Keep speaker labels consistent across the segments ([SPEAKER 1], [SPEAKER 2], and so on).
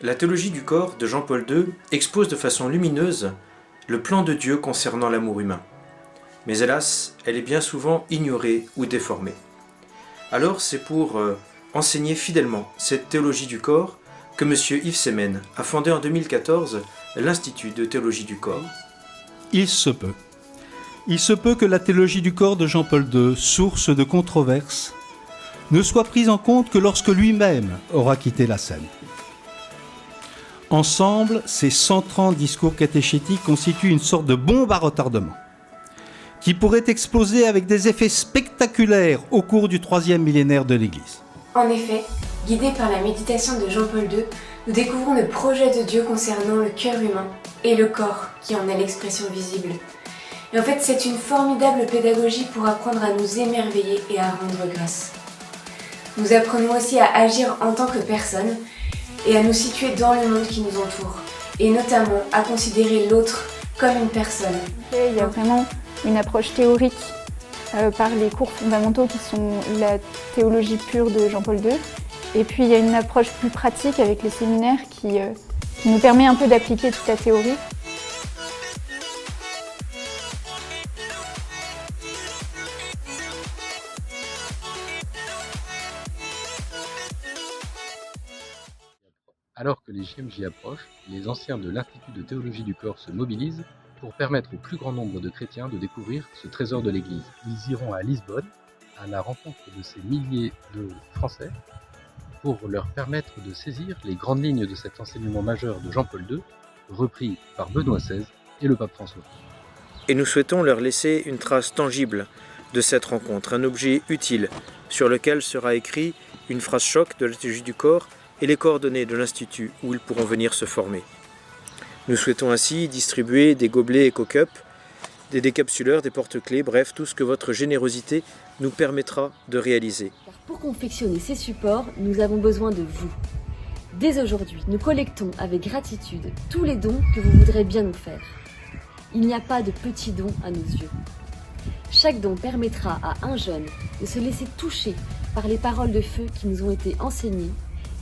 [SPEAKER 1] La théologie du corps de Jean-Paul II expose de façon lumineuse le plan de Dieu concernant l'amour humain. Mais hélas, elle est bien souvent ignorée ou déformée. Alors c'est pour enseigner fidèlement cette théologie du corps que M. Yves Semen a fondé en 2014 l'Institut de théologie du corps.
[SPEAKER 2] Il se peut que la théologie du corps de Jean-Paul II, source de controverses, ne soit prise en compte que lorsque lui-même aura quitté la scène. Ensemble, ces 130 discours catéchétiques constituent une sorte de bombe à retardement qui pourrait exploser avec des effets spectaculaires au cours du 3e millénaire de l'Église.
[SPEAKER 3] En effet, guidés par la méditation de Jean-Paul II, nous découvrons le projet de Dieu concernant le cœur humain et le corps qui en est l'expression visible. Et en fait, c'est une formidable pédagogie pour apprendre à nous émerveiller et à rendre grâce. Nous apprenons aussi à agir en tant que personne et à nous situer dans le monde qui nous entoure, et notamment à considérer l'autre comme une personne.
[SPEAKER 4] Il y a vraiment une approche théorique par les cours fondamentaux qui sont la théologie pure de Jean-Paul II. Et puis il y a une approche plus pratique avec les séminaires qui nous permet un peu d'appliquer toute la théorie.
[SPEAKER 5] Alors que les JMJ approchent, les anciens de l'Institut de théologie du corps se mobilisent pour permettre au plus grand nombre de chrétiens de découvrir ce trésor de l'Église. Ils iront à Lisbonne, à la rencontre de ces milliers de Français, pour leur permettre de saisir les grandes lignes de cet enseignement majeur de Jean-Paul II, repris par Benoît XVI et le pape François.
[SPEAKER 1] Et nous souhaitons leur laisser une trace tangible de cette rencontre, un objet utile sur lequel sera écrit une phrase choc de la théologie du corps et les coordonnées de l'Institut où ils pourront venir se former. Nous souhaitons ainsi distribuer des gobelets EcoCup, des décapsuleurs, des porte-clés, bref, tout ce que votre générosité nous permettra de réaliser.
[SPEAKER 6] Car pour confectionner ces supports, nous avons besoin de vous. Dès aujourd'hui, nous collectons avec gratitude tous les dons que vous voudrez bien nous faire. Il n'y a pas de petits dons à nos yeux. Chaque don permettra à un jeune de se laisser toucher par les paroles de feu qui nous ont été enseignées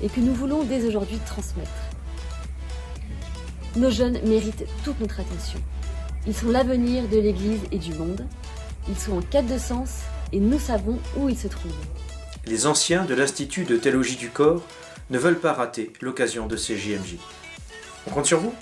[SPEAKER 6] et que nous voulons dès aujourd'hui transmettre. Nos jeunes méritent toute notre attention. Ils sont l'avenir de l'Église et du monde. Ils sont en quête de sens et nous savons où ils se trouvent.
[SPEAKER 1] Les anciens de l'Institut de théologie du corps ne veulent pas rater l'occasion de ces JMJ. On compte sur vous ?